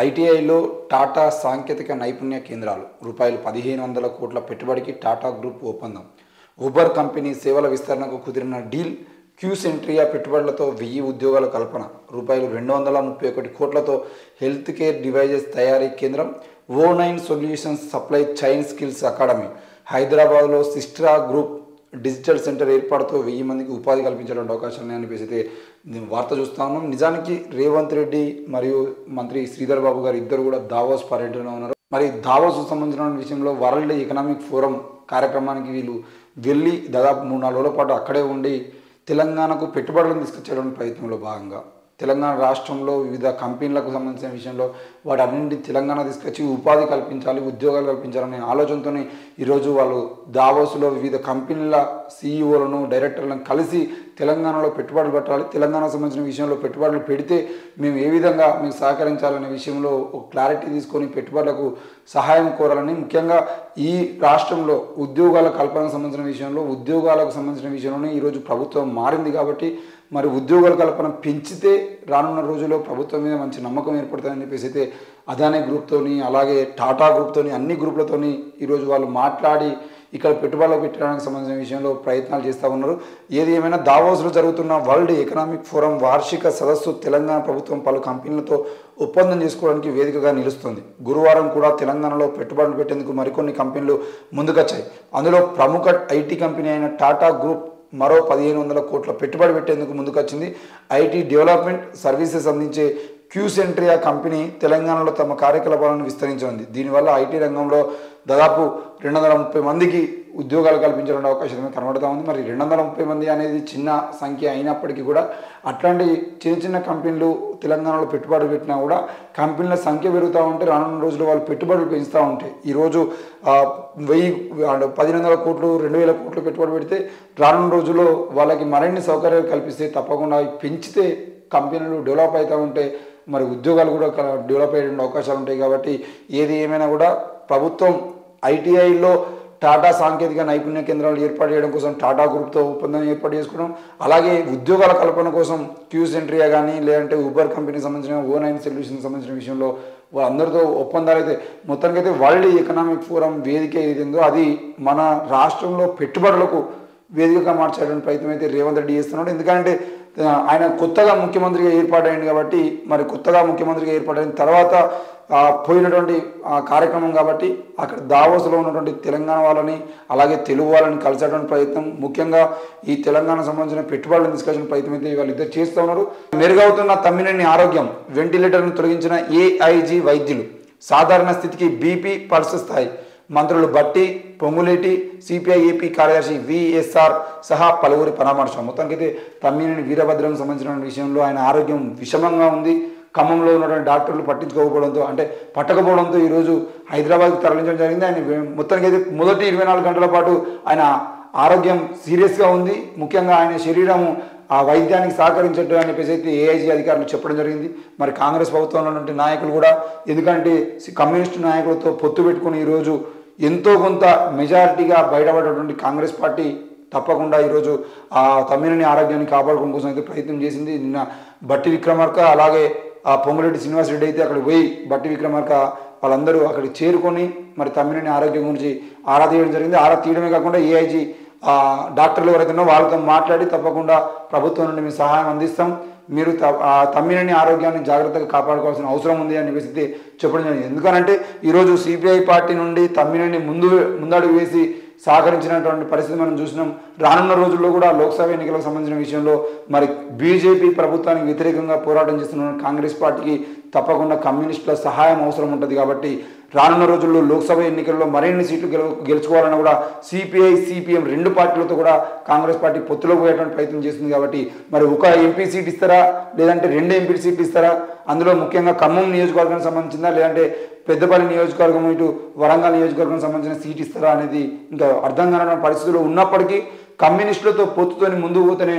ఐటీఐలో టాటా సాంకేతిక నైపుణ్య కేంద్రాలు రూపాయలు 1500 కోట్ల పెట్టుబడికి టాటా గ్రూప్ ఒప్పందం. ఉబర్ కంపెనీ సేవల విస్తరణకు కుదిరిన డీల్. క్యూసెంట్రియా పెట్టుబడులతో 1000 ఉద్యోగాల కల్పన. రూపాయలు 231 కోట్లతో హెల్త్ కేర్ డివైజెస్ తయారీ కేంద్రం. O9 solutions supply chain skills academy. హైదరాబాద్లో సిస్ట్రా గ్రూప్ డిజిటల్ సెంటర్ ఏర్పాటుతో 1000 మందికి ఉపాధి కల్పించాలంటే అవకాశాలు అనిపేసి అయితే వార్త చూస్తా ఉన్నాం. నిజానికి రేవంత్ రెడ్డి మరియు మంత్రి శ్రీధర్ బాబు గారు ఇద్దరు కూడా దావోస్ పర్యటనలో ఉన్నారు. మరి దావోస్ సంబంధించిన విషయంలో వరల్డ్ ఎకనామిక్ ఫోరం కార్యక్రమానికి వీళ్ళు వెళ్ళి దాదాపు 3-4 రోజుల పాటు అక్కడే ఉండి తెలంగాణకు పెట్టుబడులను తీసుకొచ్చేటువంటి ప్రయత్నంలో భాగంగా తెలంగాణ రాష్ట్రంలో వివిధ కంపెనీలకు సంబంధించిన విషయంలో వాటన్నింటి తెలంగాణ తీసుకొచ్చి ఉపాధి కల్పించాలి, ఉద్యోగాలు కల్పించాలనే ఆలోచనతోనే ఈరోజు వాళ్ళు దావోస్లో వివిధ కంపెనీల సీఈఓలను డైరెక్టర్లను కలిసి తెలంగాణలో పెట్టుబడులు పెట్టాలి, తెలంగాణకు సంబంధించిన విషయంలో పెట్టుబడులు పెడితే మేము ఏ విధంగా మేము సహకరించాలనే విషయంలో ఒక క్లారిటీ తీసుకొని పెట్టుబడులకు సహాయం కోరాలని, ముఖ్యంగా ఈ రాష్ట్రంలో ఉద్యోగాల కల్పనకు సంబంధించిన విషయంలో ఉద్యోగాలకు సంబంధించిన విషయంలోనే ఈరోజు ప్రభుత్వం మారింది. కాబట్టి మరి ఉద్యోగాల కల్పన పెంచితే రానున్న రోజుల్లో ప్రభుత్వం మీద మంచి నమ్మకం ఏర్పడుతుందని చెప్పేసి అయితే అదానీ గ్రూప్తోని అలాగే టాటా గ్రూప్తోని అన్ని గ్రూపులతోని ఈరోజు వాళ్ళు మాట్లాడి ఇక్కడ పెట్టుబడులు పెట్టడానికి సంబంధించిన విషయంలో ప్రయత్నాలు చేస్తూ ఉన్నారు. ఏది ఏమైనా దావోస్లో జరుగుతున్న వరల్డ్ ఎకనామిక్ ఫోరం వార్షిక సదస్సు తెలంగాణ ప్రభుత్వం పలు కంపెనీలతో ఒప్పందం చేసుకోవడానికి వేదికగా నిలుస్తుంది. గురువారం కూడా తెలంగాణలో పెట్టుబడులు పెట్టేందుకు మరికొన్ని కంపెనీలు ముందుకొచ్చాయి. అందులో ప్రముఖ ఐటీ కంపెనీ అయిన టాటా గ్రూప్ మరో 1500 కోట్ల పెట్టుబడి పెట్టేందుకు ముందుకొచ్చింది. ఐటీ డెవలప్మెంట్ సర్వీసెస్ అందించే క్యూసెంట్రియా కంపెనీ తెలంగాణలో తమ కార్యకలాపాలను విస్తరించింది. దీనివల్ల ఐటీ రంగంలో దాదాపు 230 మందికి ఉద్యోగాలు కల్పించాలనే అవకాశం కనబడుతూ ఉంది. మరి 230 మంది అనేది చిన్న సంఖ్య అయినప్పటికీ కూడా అట్లాంటి చిన్న కంపెనీలు తెలంగాణలో పెట్టుబడులు పెట్టినా కూడా కంపెనీల సంఖ్య పెరుగుతూ ఉంటే రానున్న రోజుల్లో వాళ్ళు పెట్టుబడులు పెంచుతూ ఉంటాయి. ఈరోజు 1500 కోట్లు 2000 కోట్లు పెట్టుబడి పెడితే రానున్న రోజుల్లో వాళ్ళకి మరిన్ని సౌకర్యాలు కల్పిస్తే తప్పకుండా పెంచితే కంపెనీలు డెవలప్ అవుతూ ఉంటే మరి ఉద్యోగాలు కూడా డెవలప్ అయ్యే అవకాశాలు ఉంటాయి. కాబట్టి ఏది ఏమైనా కూడా ప్రభుత్వం ఐటీఐలో టాటా సాంకేతిక నైపుణ్య కేంద్రాలు ఏర్పాటు చేయడం కోసం టాటా గ్రూప్తో ఒప్పందం ఏర్పాటు చేసుకోవడం, అలాగే ఉద్యోగాల కల్పన కోసం క్యూసెంట్రియా కానీ లేదంటే ఉబర్ కంపెనీకి సంబంధించిన O9 సొల్యూషన్కి సంబంధించిన విషయంలో వాళ్ళందరితో ఒప్పందాలు అయితే మొత్తానికైతే వరల్డ్ ఎకనామిక్ ఫోరం వేదిక ఏదైందో అది మన రాష్ట్రంలో పెట్టుబడులకు వేదికగా మార్చేటువంటి ప్రయత్నం అయితే రేవంత్ రెడ్డి చేస్తున్నాడు. ఎందుకంటే ఆయన కొత్తగా ముఖ్యమంత్రిగా ఏర్పాటైంది కాబట్టి మరి కొత్తగా ముఖ్యమంత్రిగా ఏర్పాటైన తర్వాత పోయినటువంటి కార్యక్రమం కాబట్టి అక్కడ దావోస్లో ఉన్నటువంటి తెలంగాణ వాళ్ళని అలాగే తెలుగు వాళ్ళని కలిసేటువంటి ప్రయత్నం, ముఖ్యంగా ఈ తెలంగాణ సంబంధించిన పెట్టుబడులను తీసుకొచ్చిన ప్రయత్నం అయితే వాళ్ళిద్దరు చేస్తూ ఉన్నారు. మెరుగవుతున్న తమ్మినేని ఆరోగ్యం. వెంటిలేటర్ను తొలగించిన ఏఐజీ వైద్యులు. సాధారణ స్థితికి బీపీ పల్స్ స్థాయి. మంత్రులు బట్టి, పొంగులేటి, సిపిఐ ఏపీ కార్యదర్శి విఎస్ఆర్ సహా పలువురి పరామర్శం. మొత్తానికైతే తమ్మినేని వీరభద్రం సంబంధించిన విషయంలో ఆయన ఆరోగ్యం విషమంగా ఉంది. ఖమ్మంలో ఉన్నటువంటి డాక్టర్లు పట్టించుకోకపోవడంతో పట్టకపోవడంతో ఈరోజు హైదరాబాద్కి తరలించడం జరిగింది. ఆయన మొత్తానికైతే మొదటి 24 గంటల పాటు ఆయన ఆరోగ్యం సీరియస్గా ఉంది. ముఖ్యంగా ఆయన శరీరము ఆ వైద్యానికి సహకరించట్టు అని చెప్పేసి అయితే ఏఐజీ అధికారులు చెప్పడం జరిగింది. మరి కాంగ్రెస్ ప్రభుత్వంలో ఉన్నటువంటి నాయకులు కూడా, ఎందుకంటే కమ్యూనిస్టు నాయకులతో పొత్తు పెట్టుకుని ఈరోజు ఎంతో కొంత మెజారిటీగా బయటపడేటువంటి కాంగ్రెస్ పార్టీ తప్పకుండా ఈరోజు ఆ తమ్మినేని ఆరోగ్యాన్ని కాపాడుకోవడం కోసం అయితే ప్రయత్నం చేసింది. నిన్న బట్టి విక్రమార్క అలాగే ఆ పొంగులేటి శ్రీనివాసరెడ్డి అయితే అక్కడ పోయి బట్టి విక్రమార్క వాళ్ళందరూ అక్కడికి చేరుకొని మరి తమ్మినేని ఆరోగ్యం గురించి ఆరా తీయడం జరిగింది. ఆరా తీయడమే కాకుండా ఏఐజీ డాక్టర్లు ఎవరైతే ఉన్నారో వాళ్ళతో మాట్లాడి తప్పకుండా ప్రభుత్వం నుండి మేము సహాయం అందిస్తాం, మీరు తమ్మినేని ఆరోగ్యాన్ని జాగ్రత్తగా కాపాడుకోవాల్సిన అవసరం ఉంది అని చెప్పేసి చెప్పడం జరిగింది. ఎందుకనంటే ఈరోజు సిపిఐ పార్టీ నుండి తమ్మినేని ముందడుగు వేసి సహకరించినటువంటి పరిస్థితి మనం చూసినాం. రానున్న రోజుల్లో కూడా లోక్సభ ఎన్నికలకు సంబంధించిన విషయంలో మరి బీజేపీ ప్రభుత్వానికి వ్యతిరేకంగా పోరాటం చేస్తున్న కాంగ్రెస్ పార్టీకి తప్పకుండా కమ్యూనిస్టుల సహాయం అవసరం ఉంటుంది. కాబట్టి రానున్న రోజుల్లో లోక్సభ ఎన్నికల్లో మరిన్ని సీట్లు గెలుచుకోవాలని కూడా సిపిఐ సిపిఎం 2 పార్టీలతో కూడా కాంగ్రెస్ పార్టీ పొత్తులో పోయేటువంటి ప్రయత్నం చేస్తుంది. కాబట్టి మరి ఒక ఎంపీ సీట్ ఇస్తారా లేదంటే 2 ఎంపీ సీట్లు ఇస్తారా, అందులో ముఖ్యంగా ఖమ్మం నియోజకవర్గానికి సంబంధించిందా లేదంటే పెద్దపల్లి నియోజకవర్గం ఇటు వరంగల్ నియోజకవర్గం సంబంధించిన సీట్ ఇస్తారా అనేది ఇంకా అర్థం కాని పరిస్థితుల్లో ఉన్నప్పటికీ కమ్యూనిస్టులతో పొత్తుతోని ముందుకు పోతేనే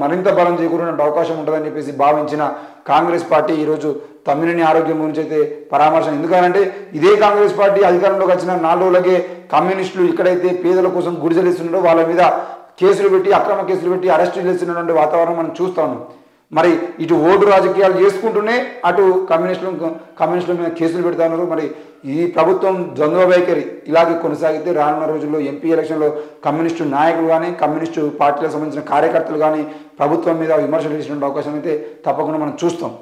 మరింత బలం చేకూరిన అవకాశం ఉంటుందని చెప్పేసి భావించిన కాంగ్రెస్ పార్టీ ఈరోజు తమ్మినేని ఆరోగ్యం గురించి అయితే పరామర్శం. ఎందుకంటే ఇదే కాంగ్రెస్ పార్టీ అధికారంలోకి వచ్చిన 4 రోజులకే కమ్యూనిస్టులు ఎక్కడైతే పేదల కోసం గుడిసెలిస్తున్నారో వాళ్ళ మీద కేసులు పెట్టి అక్రమ కేసులు పెట్టి అరెస్టులు చేస్తున్నటువంటి వాతావరణం మనం చూస్తా ఉన్నాం. మరి ఇటు ఓటు రాజకీయాలు చేసుకుంటూనే అటు కమ్యూనిస్టుల మీద కేసులు పెడతారు. మరి ఈ ప్రభుత్వం ద్వంద్వ వైఖరి ఇలాగే కొనసాగితే రానున్న రోజుల్లో ఎంపీ ఎలక్షన్లో కమ్యూనిస్టు నాయకులు కానీ కమ్యూనిస్టు పార్టీలకు సంబంధించిన కార్యకర్తలు కానీ ప్రభుత్వం మీద విమర్శలు చేసిన అవకాశం అయితే తప్పకుండా మనం చూస్తాం.